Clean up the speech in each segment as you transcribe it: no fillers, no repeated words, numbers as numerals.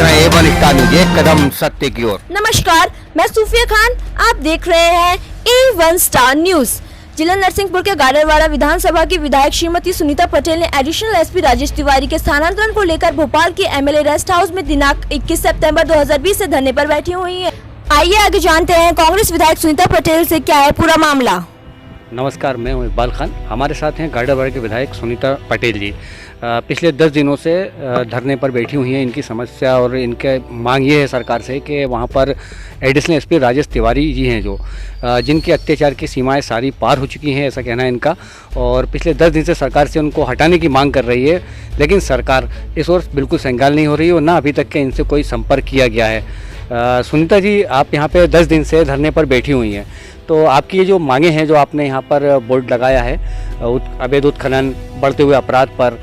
रहे हैं one star news, एक कदम सत्य की ओर। नमस्कार, मैं सूफिया खान, आप देख रहे हैं A1 स्टार न्यूज। जिला नरसिंहपुर के गाडरवाड़ा विधानसभा की विधायक श्रीमती सुनीता पटेल ने एडिशनल एसपी राजेश तिवारी के स्थानांतरण को लेकर भोपाल के एमएलए रेस्ट हाउस में दिनांक 21 सितंबर 2020 से धरने पर बैठी हुई है। आइए आगे जानते हैं कांग्रेस विधायक सुनीता पटेल से क्या है पूरा मामला। नमस्कार, मैं हूं इकबाल खान। हमारे साथ हैं गाडरवाड़ा के विधायक सुनीता पटेल जी। पिछले 10 दिनों से धरने पर बैठी हुई हैं। इनकी समस्या और इनके मांग ये है सरकार से कि वहाँ पर एडिशनल एसपी राजेश तिवारी जी हैं जो जिनके अत्याचार की सीमाएं सारी पार हो चुकी हैं, ऐसा कहना है इनका। और पिछले 10 दिन से सरकार से उनको हटाने की मांग कर रही है, लेकिन सरकार इस ओर बिल्कुल संज्ञान नहीं हो रही है और ना अभी तक के इनसे कोई संपर्क किया गया है। सुनीता जी, आप यहाँ पे 10 दिन से धरने पर बैठी हुई हैं, तो आपकी ये जो मांगे हैं, जो आपने यहाँ पर बोर्ड लगाया है अवैध उत्खनन, बढ़ते हुए अपराध पर,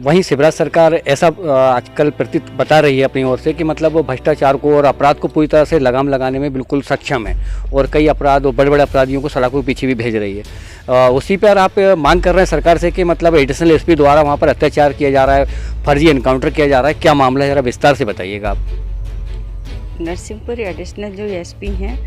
वहीं शिवराज सरकार ऐसा आजकल प्रतीत बता रही है अपनी ओर से कि मतलब वो भ्रष्टाचार को और अपराध को पूरी तरह से लगाम लगाने में बिल्कुल सक्षम है और कई अपराध और बड़े बड़े अपराधियों को सलाखों के पीछे भी भेज रही है। उसी पर आप मांग कर रहे हैं सरकार से कि मतलब एडिशनल एसपी द्वारा वहाँ पर अत्याचार किया जा रहा है, फर्जी एनकाउंटर किया जा रहा है, क्या मामला है, ज़रा विस्तार से बताइएगा आप। नरसिंहपुर एडिशनल जो एसपी हैं,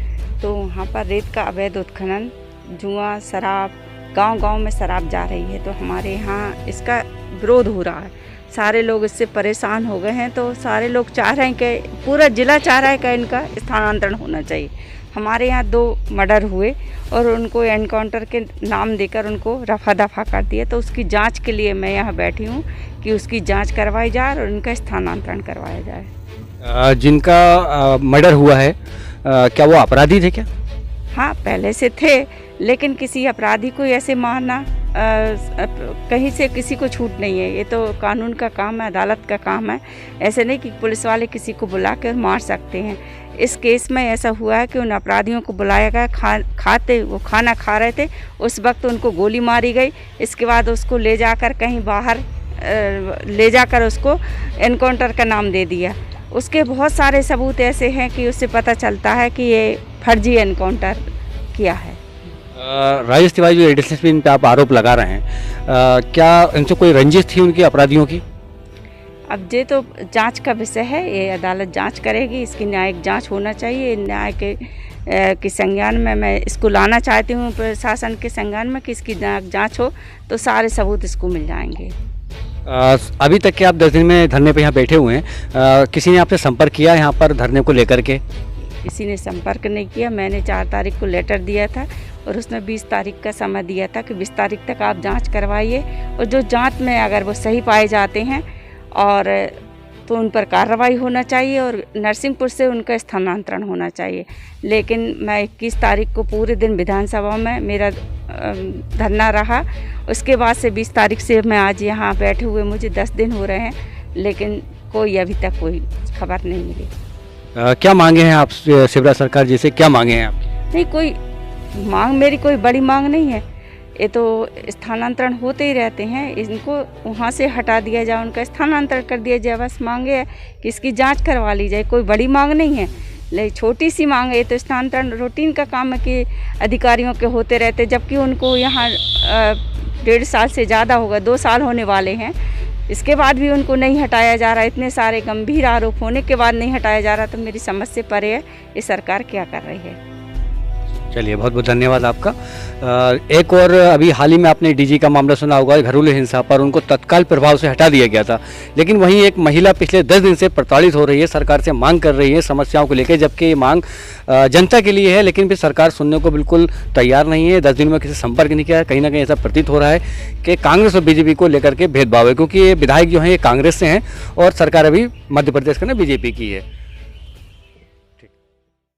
तो वहाँ पर रेत का अवैध उत्खनन, जुआ, शराब, गांव-गांव में शराब जा रही है, तो हमारे यहाँ इसका विरोध हो रहा है। सारे लोग इससे परेशान हो गए हैं, तो सारे लोग चाह रहे हैं कि पूरा जिला चाह रहा है कि इनका स्थानांतरण होना चाहिए। हमारे यहाँ 2 मर्डर हुए और उनको एनकाउंटर के नाम देकर उनको रफा दफा कर दिया, तो उसकी जांच के लिए मैं यहाँ बैठी हूँ कि उसकी जांच करवाई जाए और उनका स्थानांतरण करवाया जाए। जिनका मर्डर हुआ है, क्या वो अपराधी थे क्या? हाँ, पहले से थे, लेकिन किसी अपराधी को ऐसे मारना कहीं से किसी को छूट नहीं है। ये तो कानून का काम है, अदालत का काम है। ऐसे नहीं कि पुलिस वाले किसी को बुला कर मार सकते हैं। इस केस में ऐसा हुआ है कि उन अपराधियों को बुलाया गया, वो खाना खा रहे थे, उस वक्त उनको गोली मारी गई। इसके बाद उसको ले जाकर कहीं बाहर ले जाकर उसको एनकाउंटर का नाम दे दिया। उसके बहुत सारे सबूत ऐसे हैं कि उससे पता चलता है कि ये फर्जी एनकाउंटर किया है। राजेश तिवारी जो एडिशनल एसपी, इन पे आप आरोप लगा रहे हैं, क्या इनसे कोई रंजिश थी उनकी अपराधियों की? अब ये तो जांच का विषय है, ये अदालत जांच करेगी। इसकी न्यायिक जांच होना चाहिए। न्याय के संज्ञान में मैं इसको लाना चाहती हूँ, प्रशासन के संज्ञान में कि इसकी जांच हो तो सारे सबूत इसको मिल जाएंगे। अभी तक के आप 10 दिन में धरने पे यहाँ बैठे हुए हैं, किसी ने आपसे संपर्क किया यहाँ पर धरने को लेकर के? किसी ने संपर्क नहीं किया। मैंने 4 तारीख को लेटर दिया था और उसने 20 तारीख का समय दिया था कि 20 तारीख तक आप जांच करवाइए, और जो जांच में अगर वो सही पाए जाते हैं और तो उन पर कार्रवाई होना चाहिए और नरसिंहपुर से उनका स्थानांतरण होना चाहिए। लेकिन मैं 21 तारीख को पूरे दिन विधानसभा में मेरा धरना रहा। उसके बाद से 20 तारीख से मैं आज यहाँ बैठे हुए मुझे 10 दिन हो रहे हैं, लेकिन कोई अभी तक कोई खबर नहीं मिली। क्या मांगे हैं आप शिवराज सरकार जी से, क्या मांगे हैं आप? नहीं, कोई मांग मेरी कोई बड़ी मांग नहीं है। ये तो स्थानांतरण होते ही रहते हैं, इनको वहाँ से हटा दिया जाए, उनका स्थानांतरण कर दिया जाए। बस मांगे है कि इसकी जांच करवा ली जाए, कोई बड़ी मांग नहीं है, लेकिन छोटी सी मांग है। तो स्थानांतरण रूटीन का काम है कि अधिकारियों के होते रहते, जबकि उनको यहाँ 1.5 साल से ज़्यादा होगा, 2 साल होने वाले हैं। इसके बाद भी उनको नहीं हटाया जा रहा। इतने सारे गंभीर आरोप होने के बाद नहीं हटाया जा रहा, तो मेरी समझ से परे है ये सरकार क्या कर रही है। चलिए, बहुत बहुत धन्यवाद आपका। एक और अभी हाल ही में आपने डीजी का मामला सुना होगा, घरेलू हिंसा पर उनको तत्काल प्रभाव से हटा दिया गया था, लेकिन वहीं एक महिला पिछले 10 दिन से प्रताड़ित हो रही है, सरकार से मांग कर रही है समस्याओं को लेकर, जबकि ये मांग जनता के लिए है, लेकिन फिर सरकार सुनने को बिल्कुल तैयार नहीं है। 10 दिन में किसी संपर्क नहीं किया। कहीं ना कहीं ऐसा प्रतीत हो रहा है कि कांग्रेस और बीजेपी को लेकर के भेदभाव है, क्योंकि ये विधायक जो हैं ये कांग्रेस से हैं और सरकार अभी मध्य प्रदेश का ना बीजेपी की है।